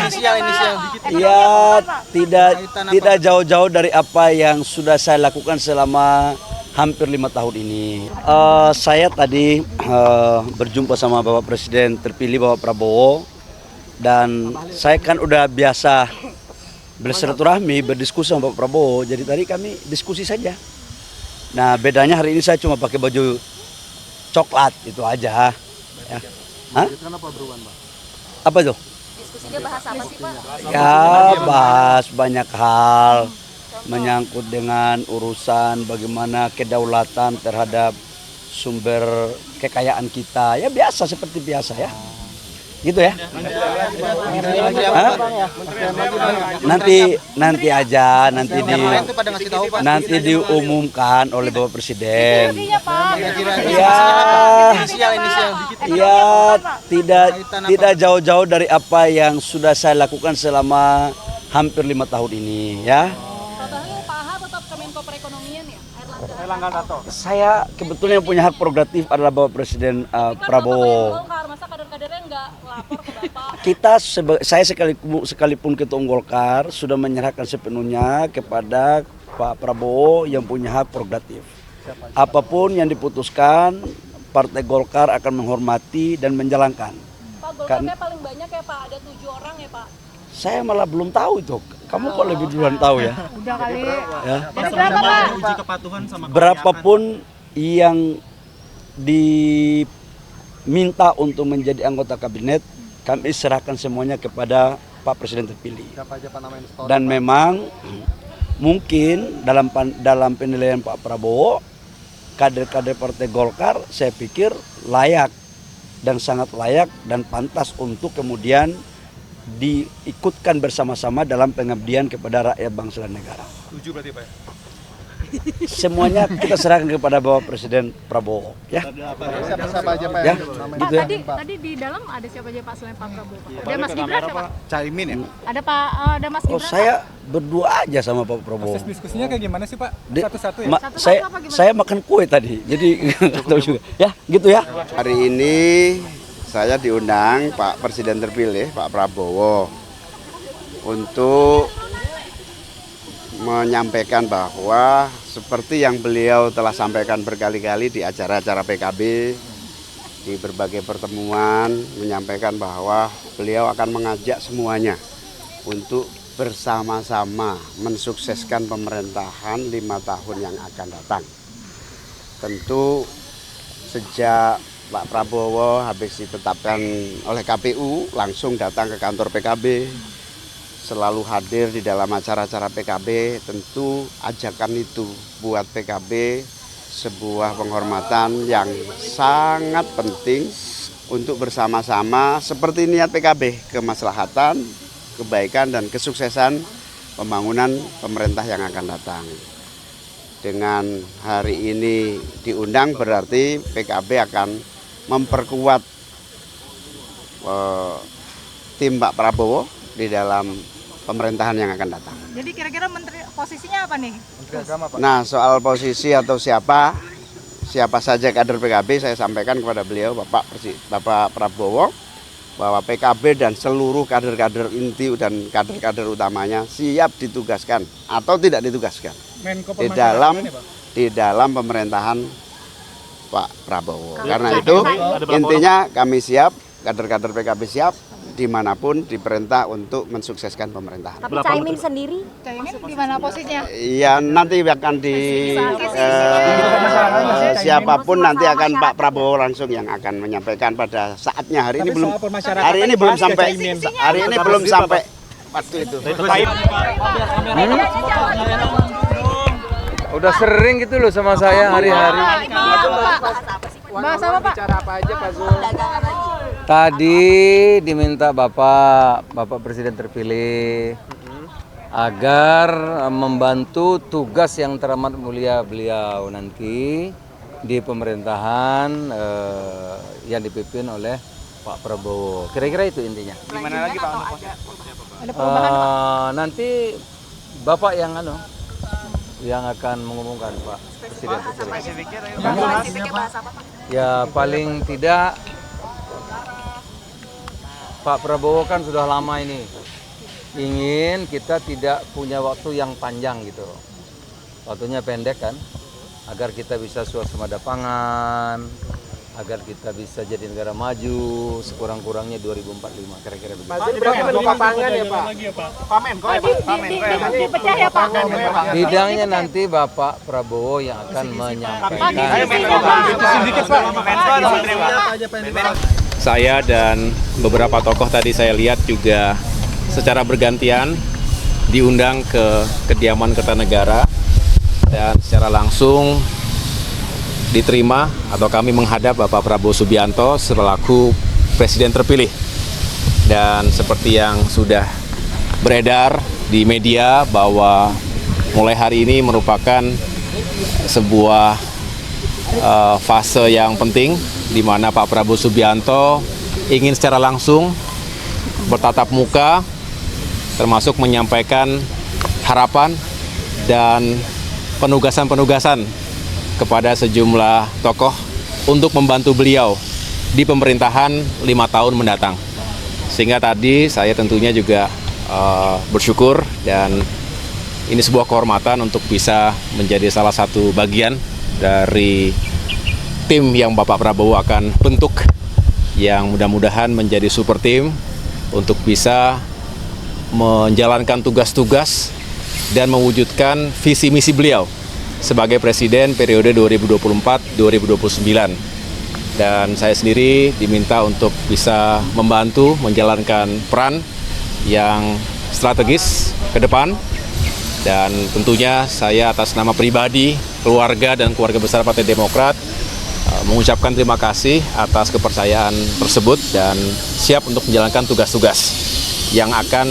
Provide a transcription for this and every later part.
Ya, ya tidak jauh-jauh dari apa yang sudah saya lakukan selama hampir 5 tahun ini. Saya tadi berjumpa sama Bapak Presiden terpilih Bapak Prabowo, dan saya kan udah biasa bersilaturahmi, berdiskusi sama Bapak Prabowo. Jadi tadi kami diskusi saja. Nah, bedanya hari ini saya cuma pakai baju coklat, itu aja. Ya. Hah? Apa itu? Diskusinya bahas apa sih, Pak? Ya, bahas banyak hal menyangkut dengan urusan bagaimana kedaulatan terhadap sumber kekayaan kita. Ya biasa, seperti biasa ya. Gitu ya. Hah? Nanti aja, nanti diumumkan oleh Bapak Presiden. Ya, tidak jauh-jauh dari apa yang sudah saya lakukan selama hampir 5 tahun ini ya. Pak Aha tetap Kemenko Perekonomian ya, Erlangga Hartarto. Saya kebetulan yang punya hak prerogatif adalah Bapak Presiden Prabowo. Masa kader-kadernya nggak lapor ke Bapak? Saya sekalipun Ketua Umum Golkar sudah menyerahkan sepenuhnya kepada Pak Prabowo yang punya hak prerogatif. Apapun yang diputuskan, Partai Golkar akan menghormati dan menjalankan. Pak, Golkarnya paling banyak ya Pak, ada 7 orang ya Pak. Saya malah belum tahu itu. Kamu kok lebih duluan tahu ya? Udah kali. Ya. Berapa Pak? Uji kepatuhan sama Berapapun yang diminta untuk menjadi anggota kabinet, kami serahkan semuanya kepada Pak Presiden terpilih. Dan memang mungkin dalam penilaian Pak Prabowo, kader-kader Partai Golkar saya pikir layak dan sangat layak dan pantas untuk kemudian diikutkan bersama-sama dalam pengabdian kepada rakyat bangsa dan negara. Setuju berarti Pak? Semuanya kita serahkan kepada Bapak Presiden Prabowo, ya. Siapa aja Pak? Ya, Pak, gitu ya. tadi di dalam ada siapa aja Pak selain Pak Prabowo? Ada Mas Gibran siapa? Caimin ya? Ada Pak, ada Mas Oh, Gibran. saya berdua aja sama Pak Prabowo. Proses diskusinya kayak gimana sih Pak? Satu-satu ya? Satu-satu apa gimana? Saya makan kue tadi, jadi nggak tahu juga. Ya, gitu ya. Hari ini saya diundang Pak Presiden terpilih Pak Prabowo untuk menyampaikan bahwa seperti yang beliau telah sampaikan berkali-kali di acara-acara PKB, di berbagai pertemuan, menyampaikan bahwa beliau akan mengajak semuanya untuk bersama-sama mensukseskan pemerintahan 5 tahun yang akan datang. Tentu sejak Pak Prabowo habis ditetapkan oleh KPU langsung datang ke kantor PKB, selalu hadir di dalam acara-acara PKB. Tentu ajakan itu buat PKB sebuah penghormatan yang sangat penting untuk bersama-sama seperti niat PKB, kemaslahatan, kebaikan dan kesuksesan pembangunan pemerintah yang akan datang. Dengan hari ini diundang berarti PKB akan memperkuat tim Pak Prabowo di dalam pemerintahan yang akan datang. Jadi kira-kira menteri posisinya apa nih? Nah, soal posisi atau siapa saja kader PKB, saya sampaikan kepada beliau Bapak Prabowo bahwa PKB dan seluruh kader-kader inti dan kader-kader utamanya siap ditugaskan atau tidak ditugaskan di dalam pemerintahan Pak Prabowo. Karena itu intinya kami siap, kader-kader PKB siap dimanapun diperintah untuk mensukseskan pemerintahan. Tapi Caimin sendiri? Caimin di mana posisinya? Ya nanti akan siapapun nanti akan Pak Prabowo langsung yang akan menyampaikan pada saatnya. Hari ini belum sampai waktu itu. Udah sering gitu loh sama saya hari-hari. Bahas apa Pak? Bicara apa aja Pak Zul? Tadi diminta Bapak Presiden terpilih agar membantu tugas yang teramat mulia beliau nanti di pemerintahan yang dipimpin oleh Pak Prabowo. Kira-kira itu intinya. Gimana lagi Pak? Ada perubahan Pak? Nanti Bapak yang akan mengumumkan Pak Presiden terpilih. Spesifiknya bahas apa Pak? Ya paling tidak Pak Prabowo kan sudah lama ini ingin kita tidak punya waktu yang panjang gitu. Waktunya pendek kan, agar kita bisa suasembada pangan, agar kita bisa jadi negara maju sekurang-kurangnya 2045 kira-kira begitu. Lupa pangan ya Pak. Pamen kok ya Pak. Pamen Dipecah ya Pak. Bidangnya nanti Bapak Prabowo yang akan menyampaikan. Saya dan beberapa tokoh tadi saya lihat juga secara bergantian diundang ke kediaman Kertanegara dan secara langsung diterima atau kami menghadap Bapak Prabowo Subianto selaku Presiden terpilih. Dan seperti yang sudah beredar di media bahwa mulai hari ini merupakan sebuah fase yang penting di mana Pak Prabowo Subianto ingin secara langsung bertatap muka, termasuk menyampaikan harapan dan penugasan-penugasan kepada sejumlah tokoh untuk membantu beliau di pemerintahan 5 tahun mendatang. Sehingga tadi saya tentunya juga bersyukur dan ini sebuah kehormatan untuk bisa menjadi salah satu bagian dari tim yang Bapak Prabowo akan bentuk, yang mudah-mudahan menjadi super tim untuk bisa menjalankan tugas-tugas dan mewujudkan visi misi beliau sebagai Presiden periode 2024-2029. Dan saya sendiri diminta untuk bisa membantu menjalankan peran yang strategis ke depan. Dan tentunya saya atas nama pribadi, keluarga dan keluarga besar Partai Demokrat mengucapkan terima kasih atas kepercayaan tersebut dan siap untuk menjalankan tugas-tugas yang akan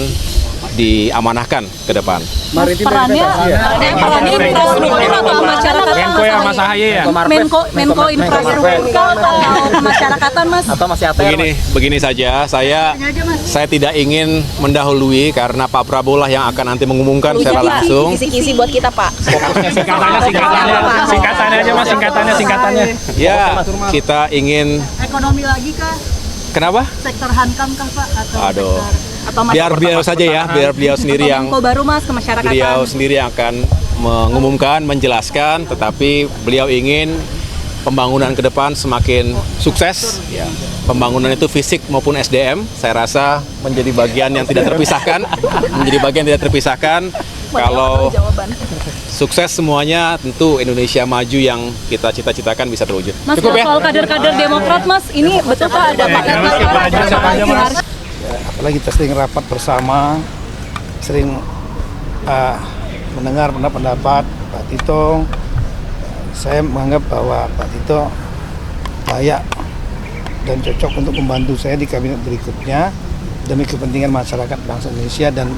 diamanahkan ke depan. Perannya infrastruktur atau masyarakat? Menko ya Mas Ahaye ya? Menko infrastruktur atau masyarakatan Mas? Atau masih ATR? Begini saja, saya tidak ingin mendahului karena Pak Prabowo lah yang akan nanti mengumumkan secara langsung. Kisi-kisi buat kita Pak. Singkatannya aja Mas, singkatannya. Ya, kita ingin. Ekonomi lagi kah? Kenapa? Sektor hankam kah Pak? Aduh. Atau Biar beliau saja ya, biar beliau sendiri yang Menko baru Mas ke masyarakatan. beliau sendiri yang akan mengumumkan, menjelaskan, tetapi beliau ingin pembangunan ke depan semakin sukses. Ya. Pembangunan itu fisik maupun SDM, saya rasa menjadi bagian yang tidak terpisahkan, Kalau sukses semuanya, tentu Indonesia maju yang kita cita-citakan bisa terwujud. Mas, Cukup ya? soal kader-kader Demokrat Mas, ini betul Pak ada Pak Erlangga? Apalagi kita sering rapat bersama, sering mendengar pendapat Pak Tito. Saya menganggap bahwa Pak Tito layak dan cocok untuk membantu saya di kabinet berikutnya demi kepentingan masyarakat bangsa Indonesia dan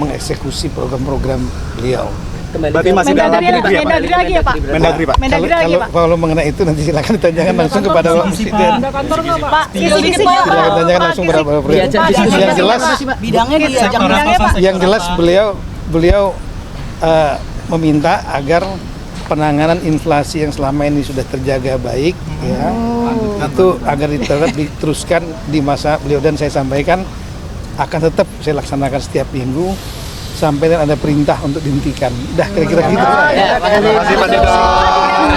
mengeksekusi program-program beliau. Berarti masih dalam Mendagri lagi ya Pak? Mendagri Pak. Mendagri lagi Pak? Kalau mengenai itu nanti silakan ditanyakan langsung kepada Pak Presiden. Pak, sedikit Pak. Silakan tanyakan langsung kepada Pak Presiden. Yang jelas, Bidangnya Pak. yang jelas beliau meminta agar penanganan inflasi yang selama ini sudah terjaga baik, ya, itu agar diteruskan di masa beliau, dan saya sampaikan akan tetap saya laksanakan setiap minggu sampai ada perintah untuk dihentikan. Dah kira-kira gitu. Terima kasih Pak Tito.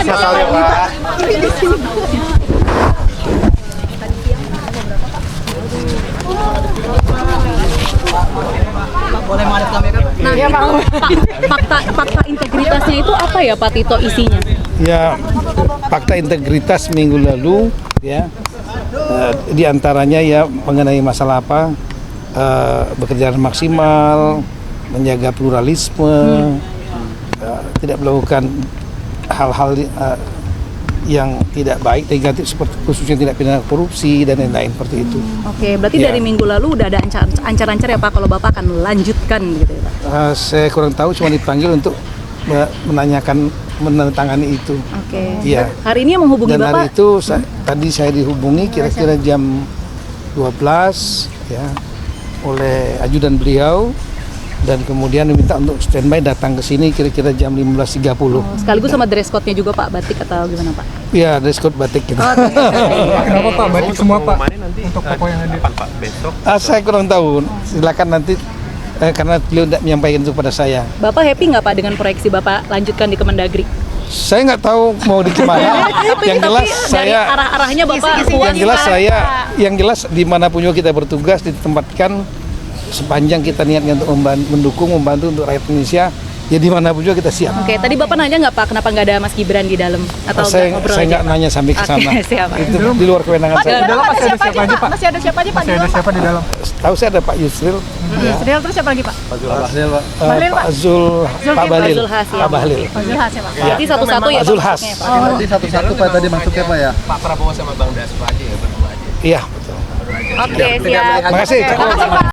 Selamat ya Pak. Nah, fakta integritasnya itu apa ya Pak Tito isinya? Ya, fakta integritas minggu lalu, ya, di antaranya ya mengenai masalah apa, bekerja maksimal, menjaga pluralisme, tidak melakukan hal-hal yang tidak baik, negatif, seperti khususnya tidak pidana korupsi dan lain-lain seperti itu. Oke, berarti Ya. dari minggu lalu udah ada ancar-ancar ya Pak kalau Bapak akan lanjutkan gitu ya Pak? Saya kurang tahu, cuma dipanggil untuk menandatangani itu. Oke. Iya. Hari ini yang menghubungi Dan hari Bapak? itu tadi saya dihubungi kira-kira jam 12 ya oleh ajudan beliau dan kemudian diminta untuk standby datang ke sini kira-kira jam 15.30. Sekaligus sama dress code-nya juga Pak, batik atau gimana Pak? Ya, dress code batik gitu. Kenapa Pak batik semua Pak? Untuk tokoh yang hadir Pak besok. Saya kurang tahu. Silakan nanti karena beliau tidak menyampaikan itu pada saya. Bapak happy nggak Pak dengan proyeksi Bapak lanjutkan di Kemendagri? Saya nggak tahu mau di mana. Yang jelas dari saya arah-arahnya Bapak yang jelas dimanapun juga kita bertugas ditempatkan sepanjang kita niatnya untuk membantu untuk rakyat Indonesia, ya dimanapun juga kita siap. Oke, tadi Bapak nanya nggak Pak kenapa nggak ada Mas Gibran di dalam atau Saya ngobrol nggak aja, Pak? nanya sampai ke sana. Oke, siap, Pak. Itu di luar kewenangan saya. Di dalam masih ada siapa aja Pak? Masih ada siapa aja Pak? Masih ada siapa di dalam? Tahu saya ada Pak Yusril, Yusril, terus siapa lagi Pak? Pak Zul, Pak Bahlil, Zul Has, ya. Pak Bahlil. Zul Has ya Pak. Jadi satu-satu ya Pak Pak Zul Has. masuknya, Pak. Jadi satu-satu Pak tadi masuknya Pak ya? Pak Prabowo sama Bang Dasko aja ya berdua aja. Iya, betul. Oke, siap. Makasih. Makasih Pak.